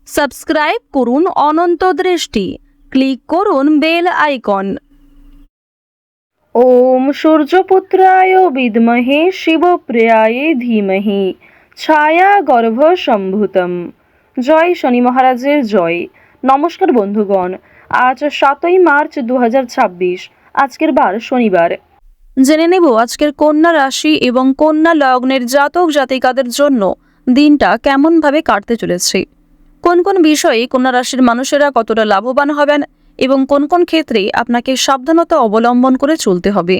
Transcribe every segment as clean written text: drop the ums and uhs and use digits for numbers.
Subscribe করুন অনন্ত দৃষ্টি, click করুন বেল আইকন। ওম সূর্যপুত্রায় বিদ্মহে শিবপ্রিয়ায় ধীমহি ছায়া গর্ভ সম্ভূতম। জয় শনি মহারাজের জয়। নমস্কার বন্ধুগণ, আজ 7ই মার্চ 2026, আজকের বার শনিবার। জেনে নেব আজকের কন্যা রাশি এবং কন্যা লগ্নের জাতক জাতিকাদের জন্য দিনটা কেমনভাবে কাটতে চলেছে, কোন কোন বিষয়ে কন্যা রাশির মানুষেরা কতটা লাভবান হবেন এবং কোন কোন ক্ষেত্রে আপনাকে সাবধানতা অবলম্বন করে চলতে হবে।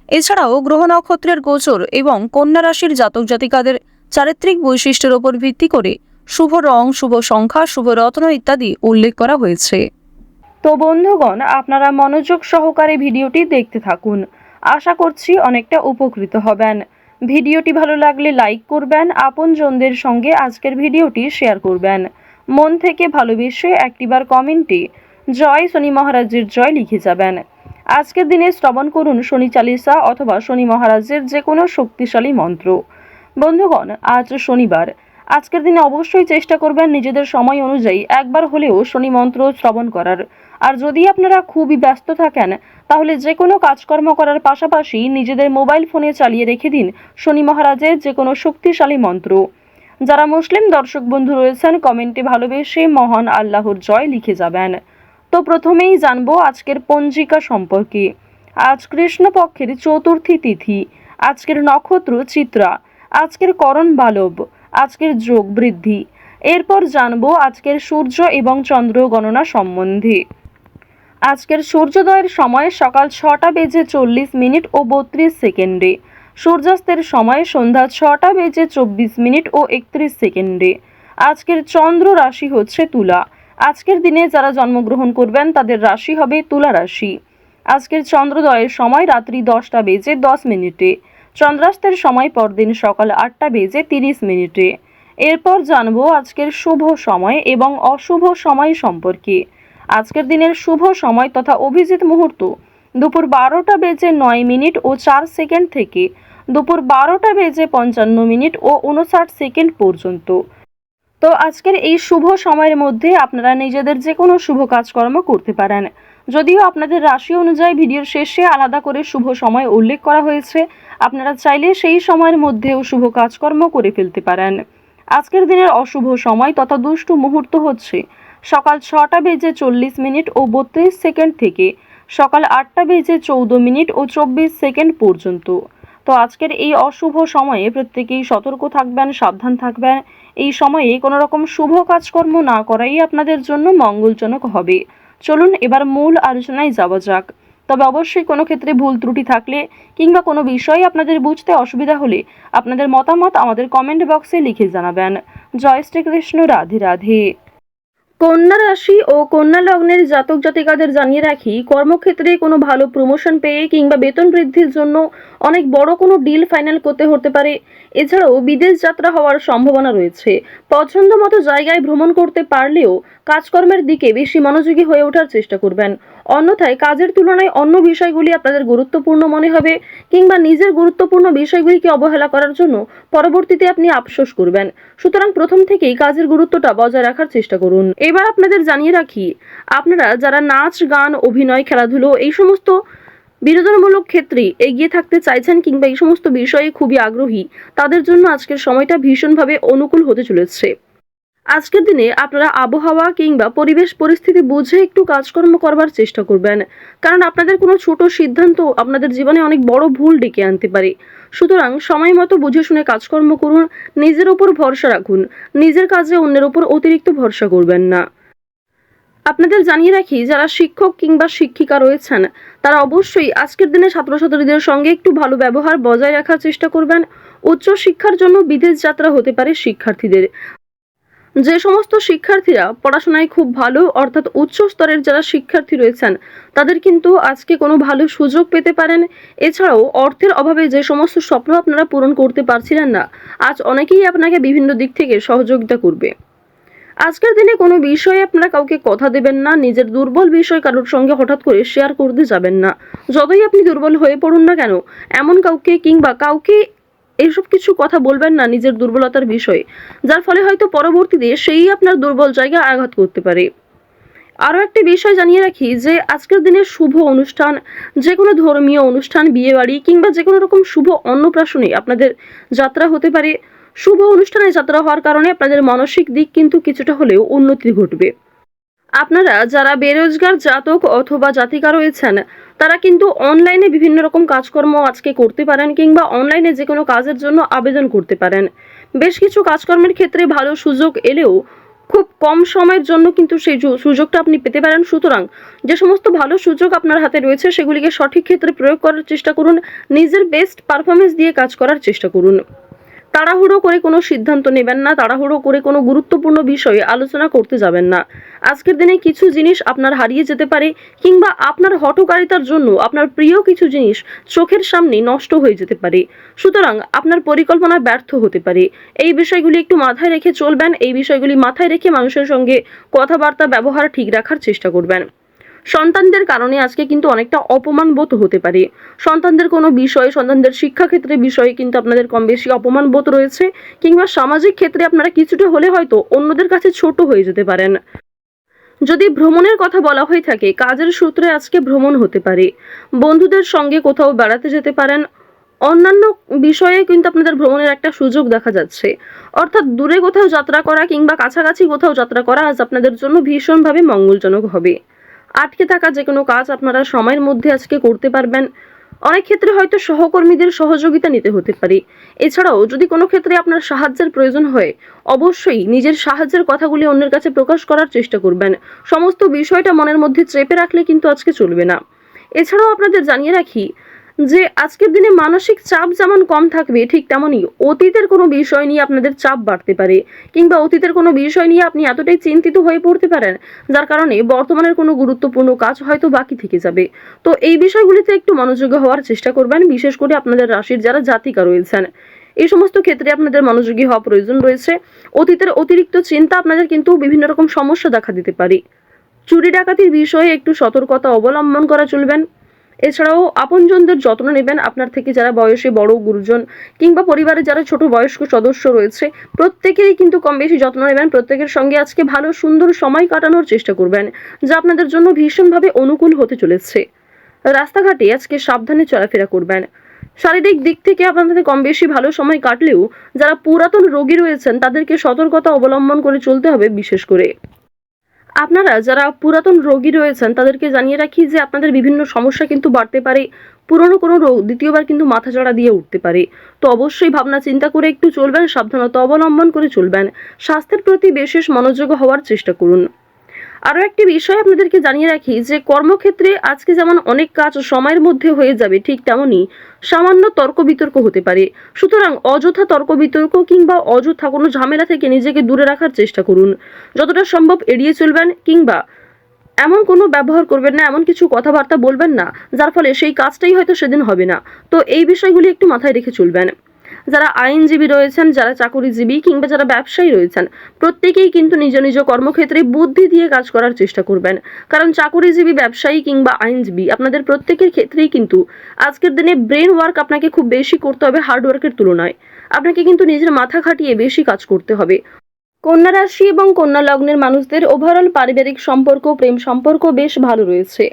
এছাড়াও গ্রহ নক্ষত্রের গোচর এবং কন্যা রাশির জাতক জাতিকাদের চারিত্রিক বৈশিষ্ট্যের উপর ভিত্তি করে শুভ রং, শুভ সংখ্যা, শুভ রত্ন ইত্যাদি উল্লেখ করা হয়েছে। তো বন্ধুগণ, আপনারা মনোযোগ সহকারে ভিডিওটি দেখতে থাকুন। আশা করছি অনেকটা উপকৃত হবেন। ভিডিওটি ভালো লাগলে লাইক করবেন, আপনজনদের সঙ্গে আজকের ভিডিওটি শেয়ার করবেন। মন থেকে ভালোবেসে একটিবার কমেন্টে জয় শনি মহারাজের জয় লিখে যাবেন। আজকের দিনে শ্রবণ করুন শনি চালিসা অথবা শনি মহারাজের যে কোনো শক্তিশালী মন্ত্র। বন্ধুগণ, আজ শনিবার। আজকের দিনে অবশ্যই চেষ্টা করবেন নিজেদের সময় অনুযায়ী একবার হলেও শনি মন্ত্র শ্রবণ করার। আর যদি আপনারা খুবই ব্যস্ত থাকেন, তাহলে যে কোনো কাজকর্ম করার পাশাপাশি নিজেদের মোবাইল ফোনে চালিয়ে রেখে দিন শনি মহারাজের যে কোনো শক্তিশালী মন্ত্র। যারা মুসলিম দর্শক বন্ধু রয়েছেন, কমেন্টে ভালোবেসে মহান আল্লাহর জয় লিখে যাবেন। তো প্রথমেই জানবো আজকের পঞ্জিকা সম্পর্কে। আজ কৃষ্ণপক্ষের চতুর্থী তিথি, আজকের নক্ষত্র চিত্রা, আজকের করণ বালব, আজকের যোগ বৃদ্ধি। এরপর জানবো আজকের সূর্য এবং চন্দ্র গণনা সম্বন্ধে। আজকের সূর্যোদয়ের সময় সকাল 6টা বেজে 40 মিনিট ও 32 সেকেন্ডে, সূর্যাস্তের সময় সন্ধ্যা 6টা বেজে 24 মিনিট ও 31 সেকেন্ডে। আজকের চন্দ্র রাশি হচ্ছে তুলা। আজকের দিনে যারা জন্মগ্রহণ করবেন তাদের রাশি হবে তুলা রাশি। আজকের চন্দ্রোদয়ের সময় রাত্রি 10টা বেজে 10 মিনিটে, চন্দ্রাস্তের সময় পরদিন সকাল 8টা বেজে 30 মিনিটে। এরপর জানবো আজকের শুভ সময় এবং অশুভ সময় সম্পর্কে। আজকের দিনের শুভ সময় তথা অভিজিৎ মুহূর্ত দুপুর 12টা বেজে 9 মিনিট ও 4 সেকেন্ড থেকে দুপুর 12টা বেজে 55 মিনিট ও 59 সেকেন্ড পর্যন্ত। তো আজকের এই শুভ সময়ের মধ্যে আপনারা নিজেদের যে কোনো শুভ কাজকর্ম করতে পারেন। যদিও আপনাদের রাশি অনুযায়ী ভিডিওর শেষে আলাদা করে শুভ সময় উল্লেখ করা হয়েছে, আপনারা চাইলে সেই সময়ের মধ্যেও শুভ কাজকর্ম করে ফেলতে পারেন। আজকের দিনের অশুভ সময় তথা দুষ্টু মুহূর্ত হচ্ছে সকাল 6টা বেজে 40 মিনিট ও 32 সেকেন্ড থেকে সকাল 8টা বেজে 14 মিনিট ও 24 সেকেন্ড পর্যন্ত। তো আজকের এই অশুভ সময়ে প্রত্যেকেই সতর্ক থাকবেন, সাবধান থাকবেন। এই সময়ে কোনো রকম শুভ কাজকর্ম না করাই আপনাদের জন্য মঙ্গলজনক হবে। চলুন এবার মূল আলোচনায় যাওয়া যাক। তবে অবশ্যই কোনো ক্ষেত্রে ভুল ত্রুটি থাকলে কিংবা কোনো বিষয়ে আপনাদের বুঝতে অসুবিধা হলে আপনাদের মতামত আমাদের কমেন্ট বক্সে লিখে জানাবেন। জয় শ্রীকৃষ্ণ, রাধে রাধে। কন্যা রাশি ও কন্যা লগ্নের জাতক জাতিকাদের জানিয়ে রাখি, কর্মক্ষেত্রে কোনো ভালো প্রমোশন পেয়ে কিংবা বেতন বৃদ্ধির জন্য অনেক বড় কোনো ডিল ফাইনাল করতে হতে পারে। এছাড়াও বিদেশ যাত্রা হওয়ার সম্ভাবনা রয়েছে। পছন্দ মতো জায়গায় ভ্রমণ করতে পারলেও কাজকর্মের দিকে বেশি মনোযোগী হয়ে ওঠার চেষ্টা করবেন। অন্যথায় কাজের তুলনায় অন্য বিষয়গুলি আপনাদের গুরুত্বপূর্ণ মনে হবে কিংবা নিজের গুরুত্বপূর্ণ বিষয়গুলিকে অবহেলা করার জন্য পরবর্তীতে আপনি আফসোস করবেন। সুতরাং প্রথম থেকেই কাজের গুরুত্বটা বজায় রাখার চেষ্টা করুন। এবার আপনাদের জানিয়ে রাখি, আপনারা যারা নাচ, গান, অভিনয়, খেলাধুলো এই সমস্ত বিনোদনমূলক ক্ষেত্রে এগিয়ে থাকতে চাইছেন কিংবা এই সমস্ত বিষয়ে খুবই আগ্রহী, তাদের জন্য আজকের সময়টা ভীষণভাবে অনুকূল হতে চলেছে। আজকের দিনে আপনারা আবহাওয়া কিংবা পরিবেশ পরিস্থিতি বুঝে একটু কাজকর্ম করবার চেষ্টা করবেন, কারণ আপনাদের কোনো ছোট সিদ্ধান্ত আপনাদের জীবনে অনেক বড় ভুল ডেকে আনতে পারে। সুতরাং সময় মতো বুঝে শুনে কাজকর্ম করুন, নিজের ওপর ভরসা রাখুন, নিজের কাজে অন্যের ওপর অতিরিক্ত ভরসা করবেন না। আপনাদের জানিয়ে রাখি, যারা শিক্ষক কিংবা শিক্ষিকা রয়েছেন তারা অবশ্যই আজকের দিনে ছাত্রছাত্রীদের সঙ্গে একটু ভালো ব্যবহার বজায় রাখার চেষ্টা করবেন। উচ্চ শিক্ষার জন্য বিদেশ যাত্রা হতে পারে শিক্ষার্থীদের। যে সমস্ত শিক্ষার্থীরা পড়াশোনায় খুব ভালো, অর্থাৎ উচ্চ স্তরের যারা শিক্ষার্থী রয়েছেন, তাদের কিন্তু আজকে কোনো ভালো সুযোগ পেতে পারেন। এছাড়াও অর্থের অভাবে যে সমস্ত স্বপ্ন আপনারা পূরণ করতে পারছিলেন না, আজ অনেকেই আপনাকে বিভিন্ন দিক থেকে সহযোগিতা করবে। আজকের দিনে কোনো বিষয়ে আপনারা কাউকে কথা দেবেন না, নিজের দুর্বল বিষয় কারোর সঙ্গে হঠাৎ করে শেয়ার করতে যাবেন না। যতই আপনি দুর্বল হয়ে পড়ুন না কেন, এমন কাউকে কিংবা কাউকে এইসব কিছু কথা বলবেন না নিজের দুর্বলতার বিষয়ে, যার ফলে হয়তো পরবর্তীতে সেই আপনার দুর্বল জায়গায় আঘাত করতে পারে। আরও একটি বিষয় জানিয়ে রাখি যে আজকের দিনে শুভ অনুষ্ঠান, যে কোনো ধর্মীয় অনুষ্ঠান, বিয়েবাড়ি কিংবা যে কোনো রকম শুভ অন্নপ্রাশনে আপনাদের যাত্রা হতে পারে। শুভ অনুষ্ঠানে যাত্রা হওয়ার কারণে আপনাদের মানসিক দিক কিন্তু কিছুটা হলেও উন্নতি ঘটবে। আপনারা যারা বেরোজগার জাতক অথবা জাতিকা রয়েছেন, তারা কিন্তু অনলাইনে বিভিন্ন রকম কাজকর্ম আজকে করতে পারেন কিংবা অনলাইনে যে কোনো কাজের জন্য আবেদন করতে পারেন। বেশ কিছু কাজকর্মের ক্ষেত্রে ভালো সুযোগ এলেও খুব কম সময়ের জন্য কিন্তু সেই সুযোগটা আপনি পেতে পারেন। সুতরাং যে সমস্ত ভালো সুযোগ আপনার হাতে রয়েছে সেগুলিকে সঠিক ক্ষেত্রে প্রয়োগ করার চেষ্টা করুন, নিজের বেস্ট পারফরমেন্স দিয়ে কাজ করার চেষ্টা করুন। তাড়াহুড়ো করে কোনো সিদ্ধান্ত নেবেন না, তাড়াহুড়ো করে কোনো গুরুত্বপূর্ণ বিষয়ে আলোচনা করতে যাবেন না। আজকের দিনে কিছু জিনিস আপনার হারিয়ে যেতে পারে কিংবা আপনার হঠকারিতার জন্য আপনার প্রিয় কিছু জিনিস চোখের সামনে নষ্ট হয়ে যেতে পারে। সুতরাং আপনার পরিকল্পনা ব্যর্থ হতে পারে। এই বিষয়গুলি একটু মাথায় রেখে চলবেন, এই বিষয়গুলি মাথায় রেখে মানুষের সঙ্গে কথাবার্তা ব্যবহার ঠিক রাখার চেষ্টা করবেন। সন্তানদের কারণে আজকে কিন্তু অনেকটা অপমান বোধ হতে পারে। সন্তানদের কোনো বিষয়ে, সন্তানদের শিক্ষাক্ষেত্রে বিষয়ে কিন্তু আপনাদের কম বেশি অপমান বোধ রয়েছে কিংবা সামাজিক ক্ষেত্রে আপনারা কিছুটা হলে হয়তো অন্যদের কাছে ছোট হয়ে যেতে পারেন। যদি ভ্রমণের কথা বলা হয়ে থাকে, কাজের সূত্রে আজকে ভ্রমণ হতে পারে। বন্ধুদের সঙ্গে কোথাও বেড়াতে যেতে পারেন। অন্যান্য বিষয়ে কিন্তু আপনাদের ভ্রমণের একটা সুযোগ দেখা যাচ্ছে। অর্থাৎ দূরে কোথাও যাত্রা করা কিংবা কাছাকাছি কোথাও যাত্রা করা আজ আপনাদের জন্য ভীষণভাবে মঙ্গলজনক হবে। আটকে থাকা যে কোনো কাজ আপনারা সময়ের মধ্যে আজকে করতে পারবেন। অনেক ক্ষেত্রে হয়তো সহকর্মীদের সহযোগিতা নিতে হতে পারে। এছাড়াও যদি কোনো ক্ষেত্রে আপনার সাহায্যের প্রয়োজন হয়, অবশ্যই নিজের সাহায্যের কথাগুলি অন্যের কাছে প্রকাশ করার চেষ্টা করবেন। সমস্ত বিষয়টা মনের মধ্যে চেপে রাখলে কিন্তু আজকে চলবে না। এছাড়াও আপনাদের জানিয়ে রাখি যে আজকের দিনে মানসিক চাপ যেমন কম থাকবে, ঠিক তেমনই অতীতের কোনো বিষয় নিয়ে আপনাদের চাপ বাড়তে পারে কিংবা অতীতের কোনো বিষয় নিয়ে আপনি এতটাই চিন্তিত হয়ে পড়তে পারেন যার কারণে বর্তমানের কোনো গুরুত্বপূর্ণ কাজ হয়তো বাকি থেকে যাবে। তো এই বিষয়গুলিতে একটু মনোযোগী হওয়ার চেষ্টা করবেন, বিশেষ করে আপনাদের রাশির যারা জাতিকা রয়েছেন। এই সমস্ত ক্ষেত্রে আপনাদের মনোযোগী হওয়া প্রয়োজন রয়েছে। অতীতের অতিরিক্ত চিন্তা আপনাদের কিন্তু বিভিন্ন রকম সমস্যা দেখা দিতে পারে। চুরি ডাকাতির বিষয়ে একটু সতর্কতা অবলম্বন করা চলবেন। এছাড়াও আপনজনদের যত্ন নেবেন। আপনার থেকে যারা বয়সে বড়, গুরুজন কিংবা পরিবারে যারা ছোট বয়স্ক সদস্য রয়েছে, প্রত্যেকেরই কিন্তু কম বেশি যত্ন নেবেন। প্রত্যেকের সঙ্গে আজকে ভালো সুন্দর সময় কাটানোর চেষ্টা করবেন, যা আপনাদের জন্য ভীষণভাবে অনুকূল হতে চলেছে। রাস্তাঘাটে আজকে সাবধানে চলাফেরা করবেন। শারীরিক দিক থেকে আপনাদের কম বেশি ভালো সময় কাটলেও যারা পুরাতন রোগী রয়েছেন তাদেরকে সতর্কতা অবলম্বন করে চলতে হবে। বিশেষ করে আপনারা যারা পুরাতন রোগী রয়েছেন তাদেরকে জানিয়ে রাখি যে আপনাদের বিভিন্ন সমস্যা কিন্তু বাড়তে পারে। পুরনো কোনো রোগ দ্বিতীয়বার কিন্তু মাথাচাড়া দিয়ে উঠতে পারে। তো অবশ্যই ভাবনা চিন্তা করে একটু চলবেন, সাবধানতা অবলম্বন করে চলবেন। স্বাস্থ্যের প্রতি বিশেষ মনোযোগী হওয়ার চেষ্টা করুন। আরও একটি বিষয় আপনাদেরকে জানিয়ে রাখি যে কর্মক্ষেত্রে আজকে যেমন অনেক কাজ সময়ের মধ্যে হয়ে যাবে, ঠিক তেমনই সামান্য তর্ক বিতর্ক হতে পারে। সুতরাং অযথা তর্ক বিতর্ক কিংবা অযথা কোনো ঝামেলা থেকে নিজেকে দূরে রাখার চেষ্টা করুন। যতটা সম্ভব এড়িয়ে চলবেন কিংবা এমন কোনো ব্যবহার করবেন না, এমন কিছু কথাবার্তা বলবেন না যার ফলে সেই কাজটাই হয়তো সেদিন হবে না। তো এই বিষয়গুলি একটু মাথায় রেখে চলবেন। যারা আইনজীবী রয়েছেন, যারা চাকরিজীবী কিংবা যারা ব্যবসায়ী রয়েছেন, প্রত্যেকেই কিন্তু নিজ নিজ কর্মক্ষেত্রে বুদ্ধি দিয়ে কাজ করার চেষ্টা করবেন। কারণ চাকরিজীবী, ব্যবসায়ী কিংবা আইনজীবী আপনাদের প্রত্যেকের ক্ষেত্রেই কিন্তু আজকের দিনে ব্রেন ওয়ার্ক আপনাকে খুব বেশি করতে হবে হার্ড ওয়ার্কের তুলনায়। আপনাকে কিন্তু নিজের মাথা খাটিয়ে বেশি কাজ করতে হবে। কন্যা রাশি এবং কন্যা লগ্নের মানুষদের ওভারঅল পারিবারিক সম্পর্ক, প্রেম সম্পর্ক বেশ ভালো রয়েছে।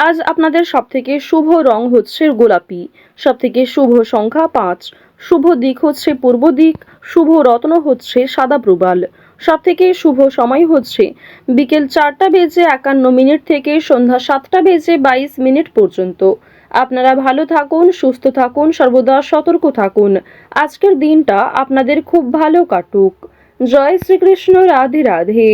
আজ আপনাদের সবথেকে শুভ রং হচ্ছে গোলাপি, সবথেকে শুভ সংখ্যা 5, শুভ দিক হচ্ছে পূর্ব দিক, শুভ রত্ন হচ্ছে সাদা প্রবাল, সবথেকে শুভ সময় হচ্ছে বিকেল 4:51 থেকে সন্ধ্যা 7:22 পর্যন্ত। আপনারা ভালো থাকুন, সুস্থ থাকুন, সর্বদা সতর্ক থাকুন। আজকের দিনটা আপনাদের খুব ভালো কাটুক। জয় শ্রীকৃষ্ণ। রাধে রাধে।